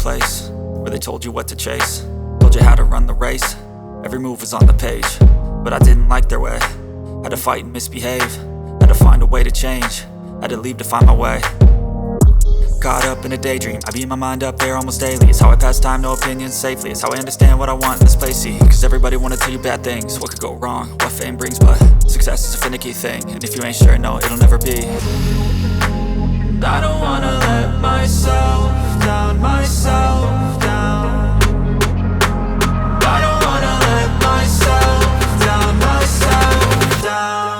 place where they told you what to chase, told you how to run the race. Every move was on the page, but I didn't like their way. Had to fight and misbehave, had to find a way to change, had to leave to find my way. Caught up in a daydream, I beat my mind up there almost daily. It's how I pass time, no opinions safely. It's how I understand what I want in this place, see. Cause everybody wanna tell you bad things, what could go wrong, what fame brings. But success is a finicky thing, and if you ain't sure, no, it'll never be. I don't wanna let myself down, myself down. I don't wanna let myself down, myself down.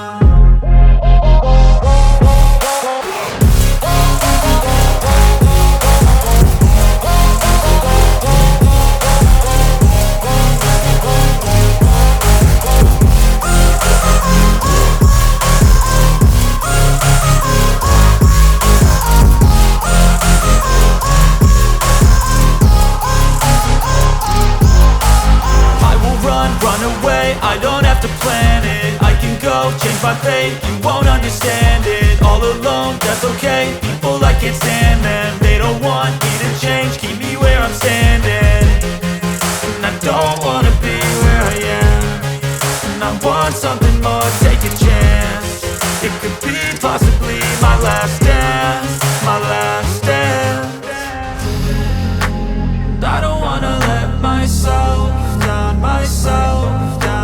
I don't have to plan it, I can go change my fate. You won't understand it, all alone, that's okay. People, I can't stand them, they don't want me to change. Keep me where I'm standing, and I don't wanna be where I am. And I want something more, take a chance. It could be possibly my last dance, my last dance. I don't wanna let myself down, myself down.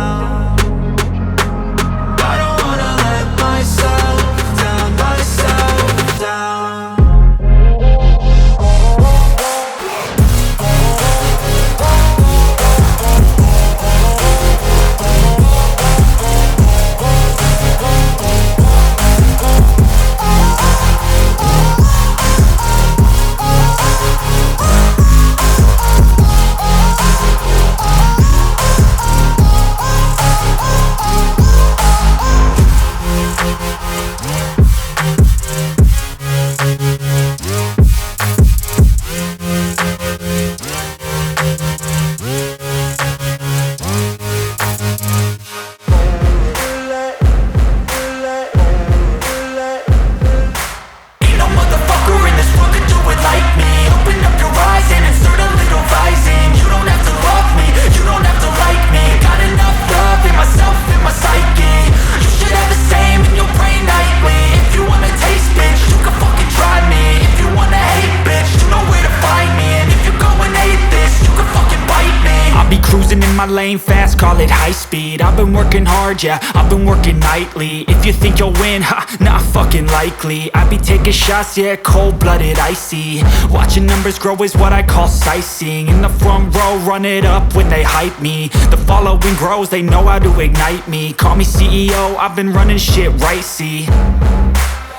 My lane fast, call it high speed. I've been working hard, yeah, I've been working nightly. If you think you'll win, ha, not fucking likely. I be taking shots, yeah, cold-blooded, icy. Watching numbers grow is what I call sightseeing. In the front row, run it up when they hype me. The following grows, they know how to ignite me. Call me CEO, I've been running shit right, see.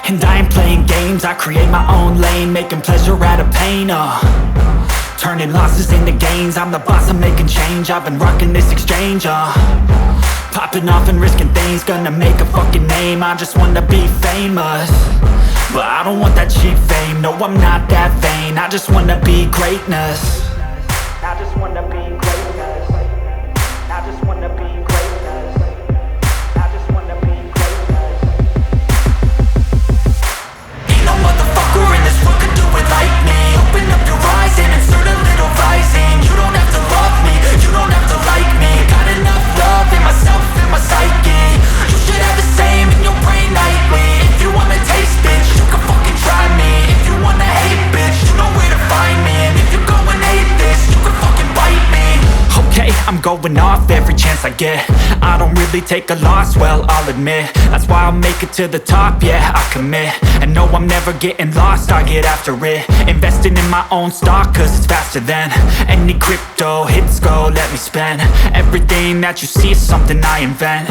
And I ain't playing games, I create my own lane, making pleasure out of pain, turning losses into gains. I'm the boss, I'm making change. I've been rocking this exchange, popping off and risking things. Gonna make a fucking name, I just wanna be famous. But I don't want that cheap fame, no, I'm not that vain. I just wanna be greatness. I just wanna be greatness. I just wanna be greatness. I just wanna be greatness. Ain't no motherfucker in this world could do it like me. Open up your eyes and insert a little rising. You don't have to love me, you don't have to like me. Got enough love in myself, in my psyche. You should have the same in your brain nightly. If you wanna taste, bitch, you can fucking try me. If you wanna hate, bitch, you know where to find me. And if you go and hate this, you can fucking bite me. Okay, I'm going off every chance I get. I don't really take a loss, well, I'll admit. That's why I'll make it to the top, yeah, I commit. And no, I'm never getting lost, I get after it. Investing in my own stock, cause it's faster than any crypto hits go, let me spend. Everything that you see is something I invent,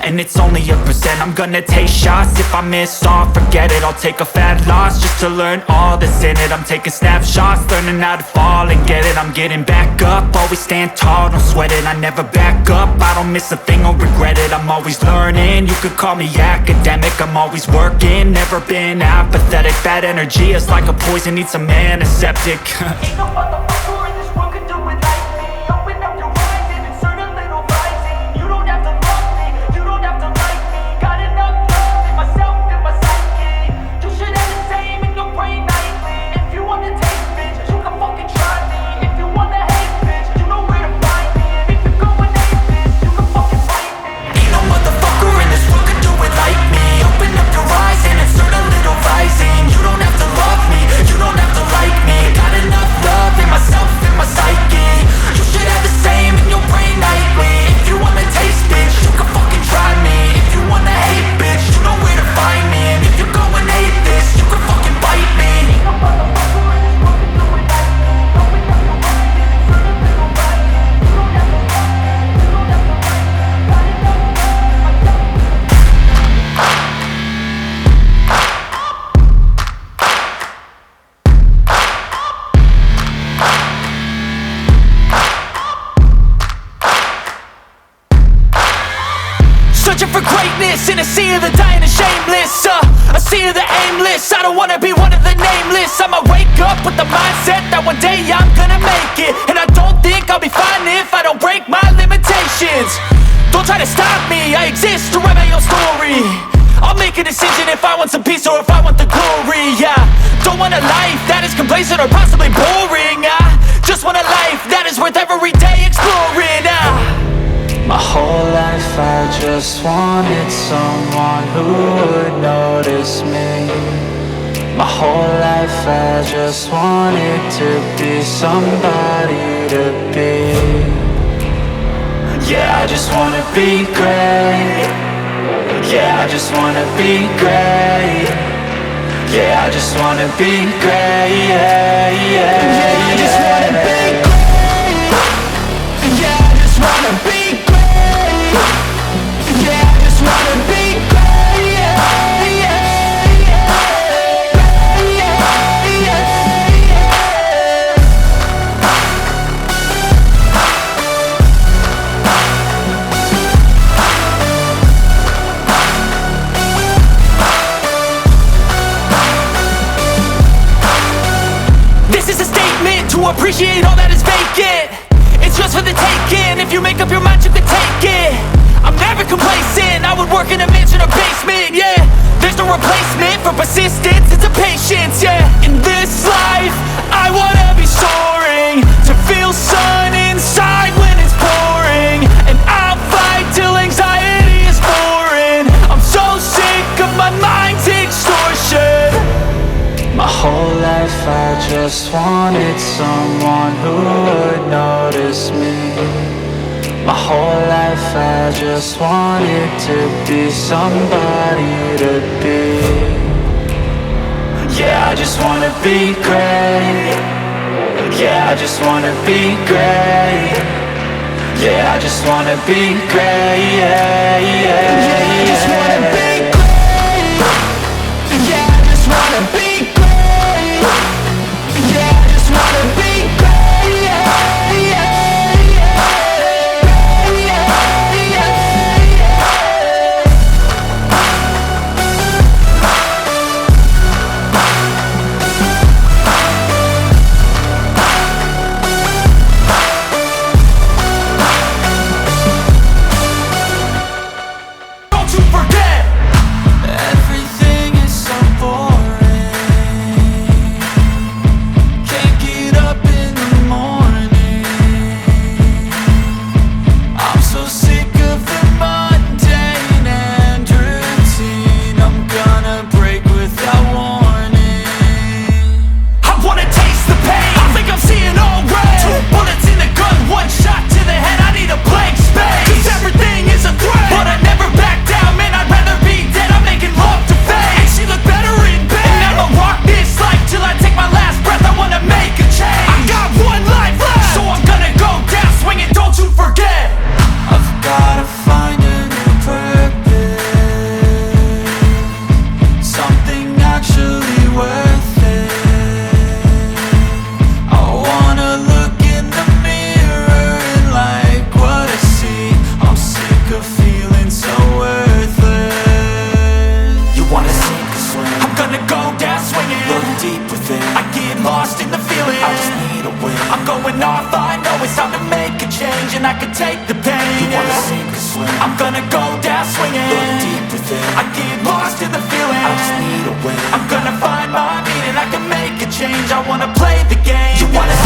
and it's only a percent. I'm gonna take shots, if I miss all, forget it. I'll take a fat loss just to learn all that's in it. I'm taking snapshots, learning how to fall and get it. I'm getting back up, always stand tall, don't sweat it. I never back up, I don't miss a thing or regret it. I'm always learning, you could call me academic. I'm always working, never been apathetic. Bad energy is like a poison, needs some antiseptic. Ain't no motherfucker in this world could do it like me. Open up your eyes and insert a little rising. You don't have to love me, you don't have to like me. Got enough love in myself, in my psyche. You should have the same in your brain nightly. If you wanna taste, bitch, you can fucking aimless in a sea of the dying and shameless, a sea of the aimless. I don't wanna be one of the nameless. I'ma wake up with the mindset that one day I'm gonna make it, and I don't think I'll be fine if I don't break my limitations. Don't try to stop me, I exist to write my own story. I'll make a decision if I want some peace or if I want the glory, yeah. Don't want a life that is complacent or possibly boring. I just want a life that is worth every day exploring. My whole life I just wanted someone who would notice me. My whole life I just wanted to be somebody to be. Yeah, I just wanna be great. Yeah, I just wanna be great. Yeah, I just wanna be great. Yeah, yeah, yeah, I just wanna be great. Yeah, I just wanna be great. Yeah, I just wanna be great. Yeah, yeah, yeah, yeah, yeah. This is a statement to appreciate all that is vacant. It's just for the taking. If you make up your mind, you can take it. I'm never complacent. I would work in a mansion or basement, yeah. There's no replacement for persistence, it's a patience, yeah. In this life, I wanna be soaring, to feel sun inside when it's pouring, and I'll fight till anxiety is foreign. I'm so sick of my mind's extortion. My whole life I just wanted someone who would notice me. My whole life I just wanted to be somebody to be. Yeah, I just wanna be great. Yeah, I just wanna be great. Yeah, I just wanna be great. Yeah, yeah, yeah, I just wanna be great. Yeah, I just wanna be great. Yeah, I just wanna be great. Yeah, yeah. and I can take the pain. You wanna sink or swim? I'm gonna go down swinging. Look deep within. I get lost in the feeling. I just need a win. I'm gonna find my meaning. I can make a change. I wanna play the game. You wanna